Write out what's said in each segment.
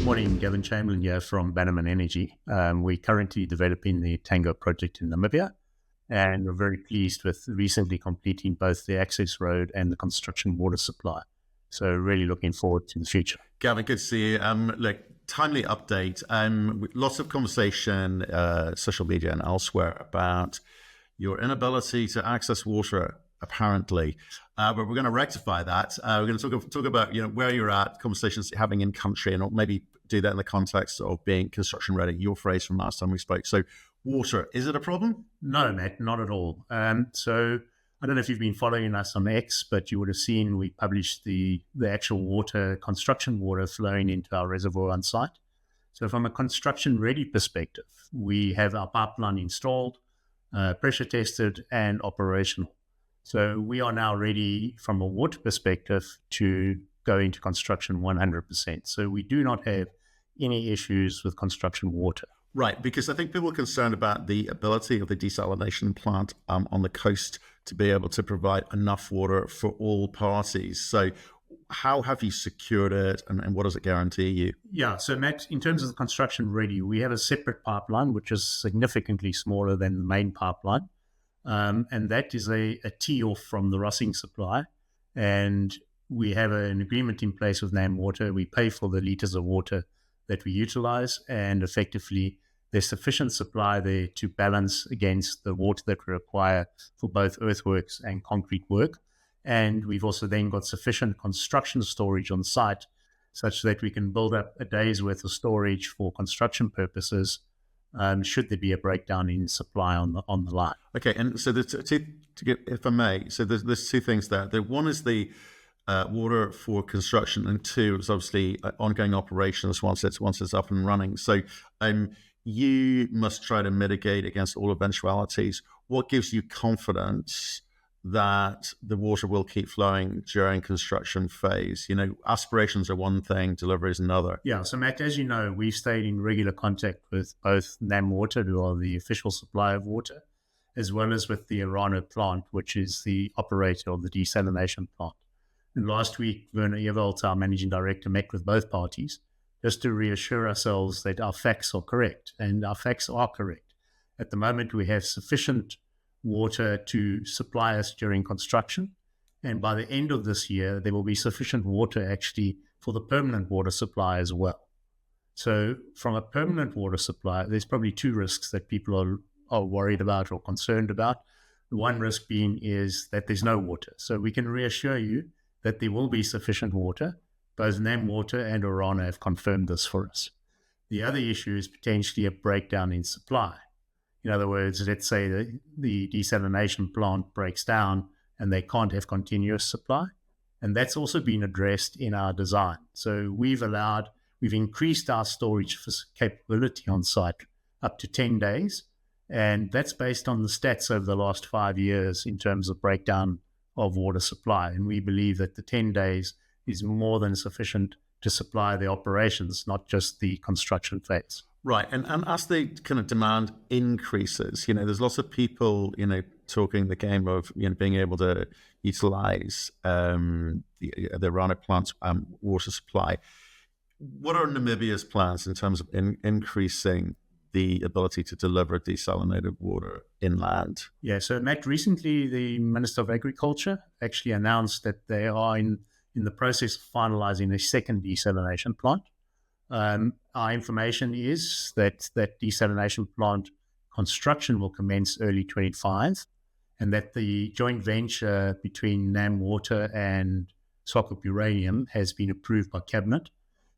Morning, Gavin. Chamberlain here from Bannerman Energy. We're currently developing the Tango project in Namibia, and we're very pleased with recently completing both the access road and the construction water supply. So really looking forward to the future. Gavin, good to see you. Timely update. Lots of conversation, social media and elsewhere, about your inability to access water, apparently. But we're going to rectify that. We're going to talk about where you're at, conversations you're having in country, and maybe do that in the context of being construction ready. Your phrase from last time we spoke. So, water, is it a problem? No, Matt, not at all. So I don't know if you've been following us on X, but you would have seen we published the actual water, construction water flowing into our reservoir on site. So from a construction ready perspective, we have our pipeline installed, pressure tested and operational. So we are now ready from a water perspective to go into construction 100%. So we do not have any issues with construction water. Right, because I think people are concerned about the ability of the desalination plant on the coast to be able to provide enough water for all parties. So how have you secured it, and what does it guarantee you? Yeah, so Matt, in terms of the construction ready, we have a separate pipeline, which is significantly smaller than the main pipeline. And that is a tee-off from the Rossing supply. And we have an agreement in place with NAM Water. We pay for the litres of water that we utilize, and effectively there's sufficient supply there to balance against the water that we require for both earthworks and concrete work. And we've also then got sufficient construction storage on site such that we can build up a day's worth of storage for construction purposes should there be a breakdown in supply on the line. Okay, and so if I may, so there's two things there. One is the water for construction, and two is obviously ongoing operations once it's up and running. So you must try to mitigate against all eventualities. What gives you confidence that the water will keep flowing during construction phase? Aspirations are one thing, delivery is another. Yeah, so Matt, as you know, we've stayed in regular contact with both NAM Water, who are the official supplier of water, as well as with the Uranium plant, which is the operator of the desalination plant. And last week, Werner Ewald, our managing director, met with both parties just to reassure ourselves that our facts are correct. And our facts are correct. At the moment, we have sufficient water to supply us during construction. And by the end of this year, there will be sufficient water actually for the permanent water supply as well. So from a permanent water supply, there's probably two risks that people are worried about or concerned about. The one risk being is that there's no water. So we can reassure you that there will be sufficient water. Both NAM Water and Urana have confirmed this for us. The other issue is potentially a breakdown in supply. In other words, let's say the desalination plant breaks down and they can't have continuous supply. And that's also been addressed in our design. So we've increased our storage capability on site up to 10 days. And that's based on the stats over the last 5 years in terms of breakdown of water supply. And we believe that the 10 days is more than sufficient to supply the operations, not just the construction phase. Right. And as the kind of demand increases, there's lots of people, talking the game of, being able to utilize the Uranium plant's water supply. What are Namibia's plans in terms of increasing the ability to deliver desalinated water inland? Yeah, so Matt, recently the Minister of Agriculture actually announced that they are in the process of finalizing a second desalination plant. Our information is that desalination plant construction will commence early 25, and that the joint venture between NAM Water and Swakop Uranium has been approved by Cabinet.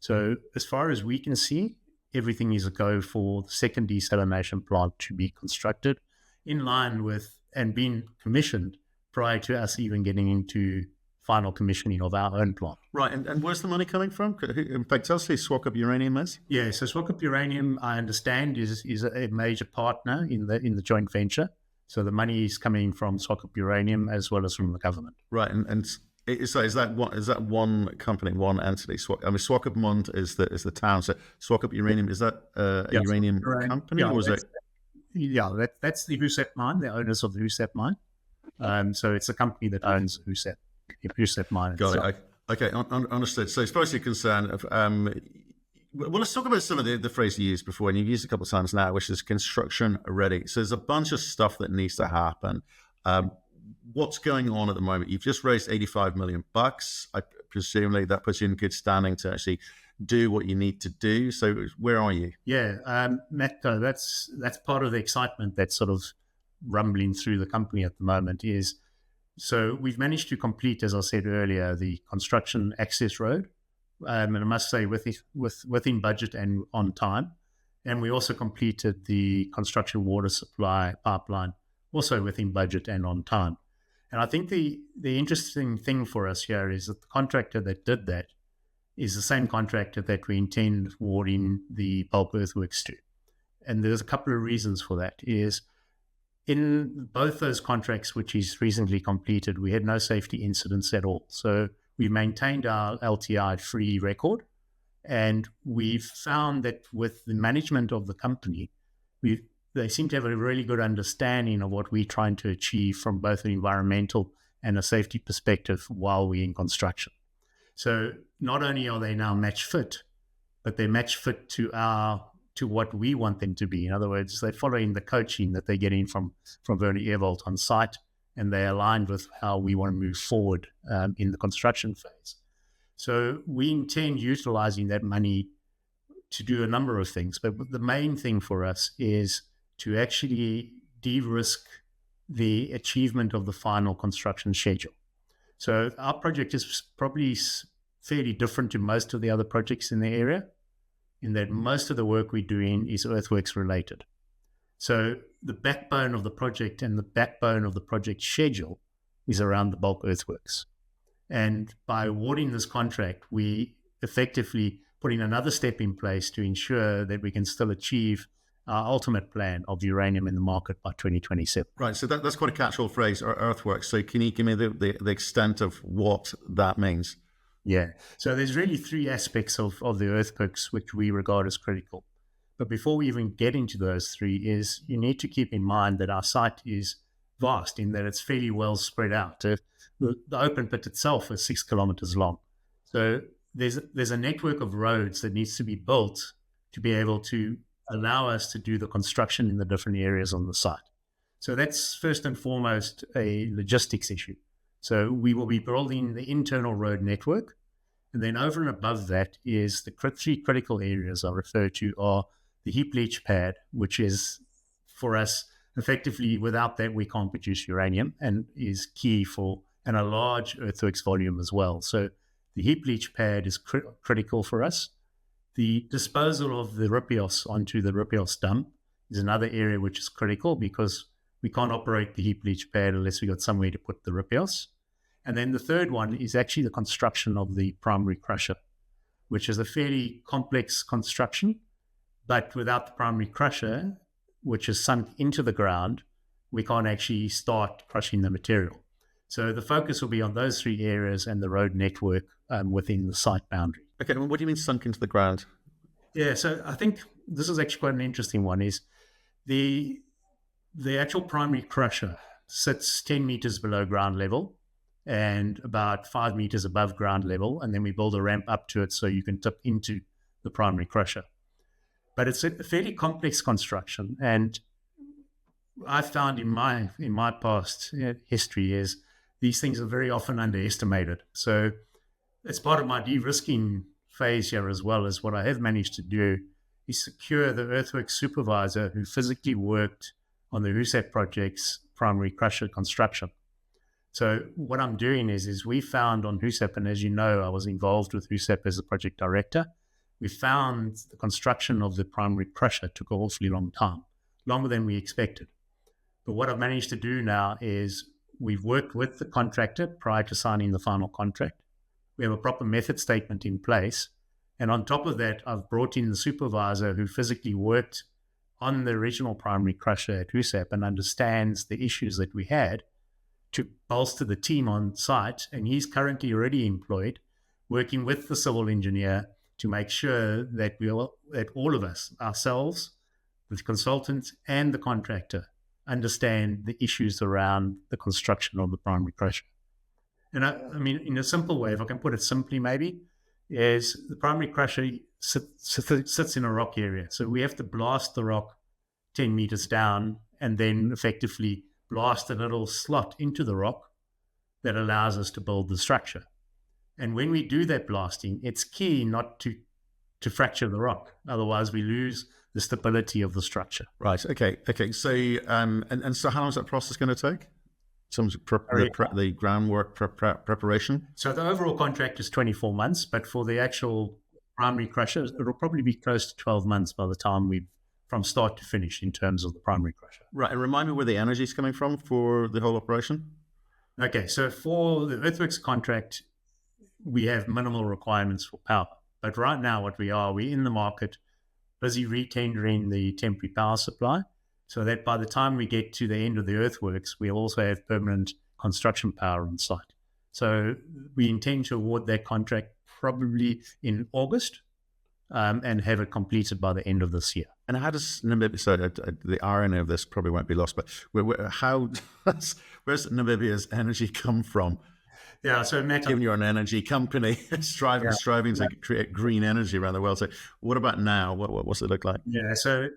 So as far as we can see, everything is a go for the second desalination plant to be constructed in line with and being commissioned prior to us even getting into final commissioning of our own plant. Right, and where's the money coming from? In fact, tell us who Swakop Uranium is. Yeah, so Swakop Uranium, I understand, is a major partner in the joint venture. So the money is coming from Swakop Uranium as well as from the government. Right, and so is that one company, one entity? Swakop Mund is the town. So Swakop Uranium, is that a uranium company, or is it? Yeah, that's the Husep mine, the owners of the Husep mine. So it's a company that owns Husep mine. Got it. Okay, understood. So as far as you're concerned, Well, let's talk about some of the phrase you used before, and you've used a couple of times now, which is construction ready. So there's a bunch of stuff that needs to happen. Um, what's going on at the moment? You've just raised $85 million. I presumably that puts you in good standing to actually do what you need to do. So where are you? Yeah, Matt, that's part of the excitement that's sort of rumbling through the company at the moment is, so we've managed to complete, as I said earlier, the construction access road, and I must say within budget and on time. And we also completed the construction water supply pipeline, also within budget and on time. And I think the interesting thing for us here is that the contractor that did that is the same contractor that we intend awarding the bulk earthworks to. And there's a couple of reasons for that. Is in both those contracts, which is recently completed, we had no safety incidents at all. So we maintained our LTI-free record, and we've found that with the management of the company, they seem to have a really good understanding of what we're trying to achieve from both an environmental and a safety perspective while we're in construction. So not only are they now match fit, but they're match fit to what we want them to be. In other words, they're following the coaching that they're getting from Werner Ehrwald on site, and they're aligned with how we want to move forward in the construction phase. So we intend utilizing that money to do a number of things, but the main thing for us is to actually de-risk the achievement of the final construction schedule. So our project is probably fairly different to most of the other projects in the area, in that most of the work we're doing is earthworks related. So the backbone of the project and the backbone of the project schedule is around the bulk earthworks. And by awarding this contract, we effectively putting another step in place to ensure that we can still achieve our ultimate plan of uranium in the market by 2027. Right, so that's quite a catch-all phrase, earthworks. So can you give me the extent of what that means? Yeah, so there's really three aspects of the earthworks which we regard as critical. But before we even get into those three, is you need to keep in mind that our site is vast in that it's fairly well spread out. The open pit itself is 6 kilometers long. So there's a network of roads that needs to be built to be able to allow us to do the construction in the different areas on the site. So that's first and foremost a logistics issue. So we will be building the internal road network, and then over and above that is the three critical areas I refer to are the heap leach pad, which is for us effectively without that we can't produce uranium and is key for and a large earthworks volume as well. So the heap leach pad is critical for us. The disposal of the ripios onto the ripios dump is another area which is critical because we can't operate the heap leach pad unless we got somewhere to put the ripios. And then the third one is actually the construction of the primary crusher, which is a fairly complex construction, but without the primary crusher, which is sunk into the ground, we can't actually start crushing the material. So the focus will be on those three areas and the road network within the site boundary. Okay, well, what do you mean sunk into the ground? Yeah, so I think this is actually quite an interesting one, is the actual primary crusher sits 10 meters below ground level and about 5 meters above ground level, and then we build a ramp up to it so you can tip into the primary crusher. But it's a fairly complex construction, and I found in my past history is these things are very often underestimated. So as part of my de-risking phase here, as well as what I have managed to do, is secure the earthworks supervisor who physically worked on the HUSAP project's primary crusher construction. So what I'm doing is we found on HUSAP, and as you know, I was involved with HUSAP as a project director, we found the construction of the primary crusher took an awfully long time, longer than we expected. But what I've managed to do now is we've worked with the contractor prior to signing the final contract. We have a proper method statement in place. And on top of that, I've brought in the supervisor who physically worked on the original primary crusher at HUSAP and understands the issues that we had to bolster the team on site. And he's currently already employed, working with the civil engineer to make sure that that all of us, ourselves, the consultants and the contractor, understand the issues around the construction of the primary crusher. And I mean, in a simple way, if I can put it simply maybe, is the primary crusher sits in a rock area. So we have to blast the rock 10 meters down and then effectively blast a little slot into the rock that allows us to build the structure. And when we do that blasting, it's key not to fracture the rock. Otherwise, we lose the stability of the structure. Right. Okay. So, and so how long is that process going to take? The groundwork preparation? So the overall contract is 24 months, but for the actual primary crusher, it'll probably be close to 12 months by the time from start to finish in terms of the primary crusher. Right. And remind me where the energy is coming from for the whole operation? Okay. So for the earthworks contract, we have minimal requirements for power. But right now, we're in the market, busy retendering the temporary power supply, so that by the time we get to the end of the earthworks, we'll also have permanent construction power on site. So we intend to award that contract probably in August and have it completed by the end of this year. And how does Namibia, so the irony of this probably won't be lost, but where's Namibia's energy come from? Yeah, so Matt, given you're an energy company, striving to create green energy around the world. So what about now? What's it look like? Yeah, so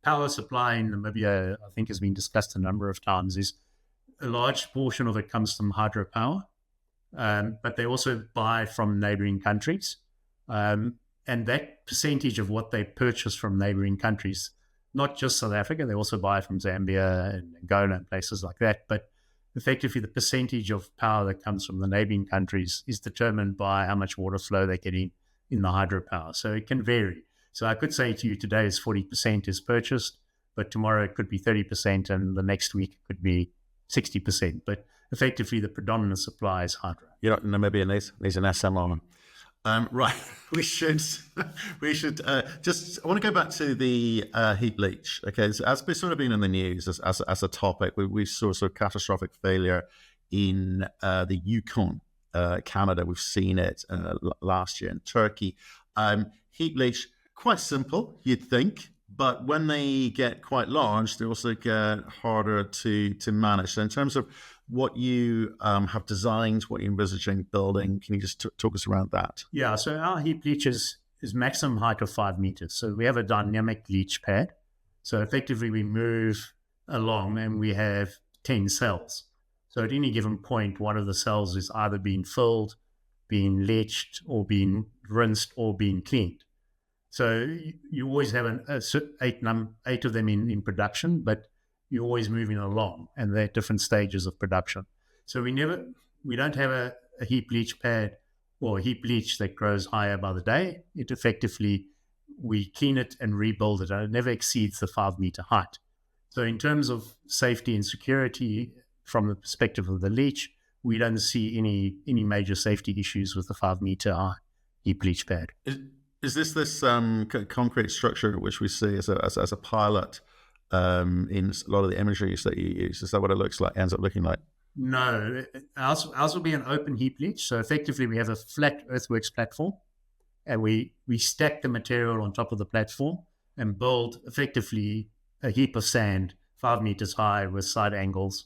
power supply in Namibia, I think has been discussed a number of times, is a large portion of it comes from hydropower, but they also buy from neighboring countries. And that percentage of what they purchase from neighboring countries, not just South Africa, they also buy from Zambia and Angola and places like that, but effectively the percentage of power that comes from the neighboring countries is determined by how much water flow they're getting in the hydropower. So it can vary. So I could say to you today is 40% is purchased, but tomorrow it could be 30% and the next week it could be 60%. But effectively the predominant supply is hydro. You know, Namibia needs an SMR. Right, we should just. I want to go back to the heap leach. Okay, so as we've sort of been in the news as a topic, we saw sort of catastrophic failure in the Yukon, Canada. We've seen it last year in Turkey. Heap leach, quite simple, you'd think, but when they get quite large, they also get harder to manage. So in terms of what you have designed, what you're envisaging building, can you just talk us around that? Yeah, so our heap leach is maximum height of 5 meters. So we have a dynamic leach pad. So effectively we move along and we have 10 cells. So at any given point, one of the cells is either being filled, being leached, or being rinsed, or being cleaned. So you always have eight of them in production, but you're always moving along, and they're at different stages of production. So we don't have a heap leach pad or a heap leach that grows higher by the day. It effectively, we clean it and rebuild it, and it never exceeds the 5 meter height. So in terms of safety and security, from the perspective of the leach, we don't see any major safety issues with the 5 meter high heap leach pad. Is this concrete structure which we see as a pilot in a lot of the imagery that you use? Is that what it ends up looking like? No, ours will be an open heap leach. So effectively, we have a flat earthworks platform, and we stack the material on top of the platform and build effectively a heap of sand 5 meters high with side angles.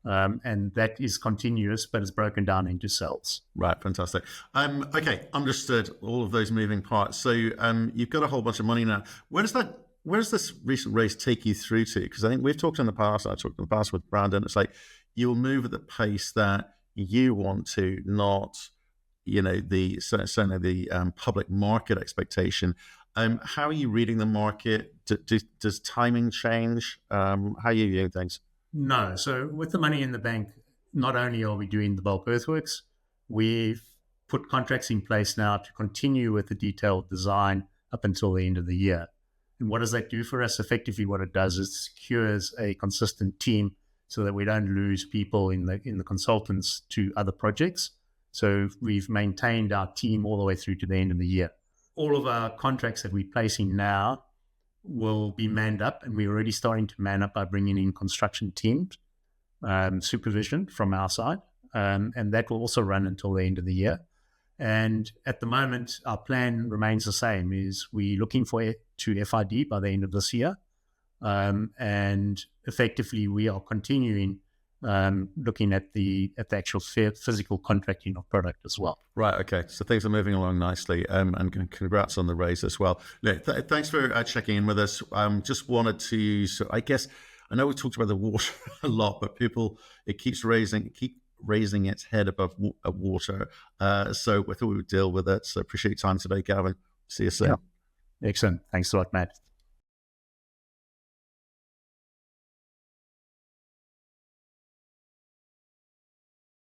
And that is continuous, but it's broken down into cells. Right, fantastic. Okay, understood all of those moving parts. So you've got a whole bunch of money now. Where does this recent raise take you through to? Because I think we've talked in the past, I talked in the past with Brandon, it's like you'll move at the pace that you want to, not, certainly the public market expectation. How are you reading the market? Does timing change? How are you viewing things? No. So with the money in the bank, not only are we doing the bulk earthworks, we've put contracts in place now to continue with the detailed design up until the end of the year. And what does that do for us? Effectively, what it does is secures a consistent team so that we don't lose people in the consultants to other projects. So we've maintained our team all the way through to the end of the year. All of our contracts that we're placing now will be manned up, and we're already starting to man up by bringing in construction teams, supervision from our side, and that will also run until the end of the year. And at the moment, our plan remains the same, is we're looking for it to FID by the end of this year, and effectively we are continuing looking at the actual physical contracting of product as well. Right. Okay. So things are moving along nicely, and congrats on the raise as well. Thanks for checking in with us. Just wanted to. So I guess I know we talked about the water a lot, but it keeps raising its head above water. So we thought we would deal with it. So appreciate your time today, Gavin. See you soon. Yeah. Excellent. Thanks a lot, Matt.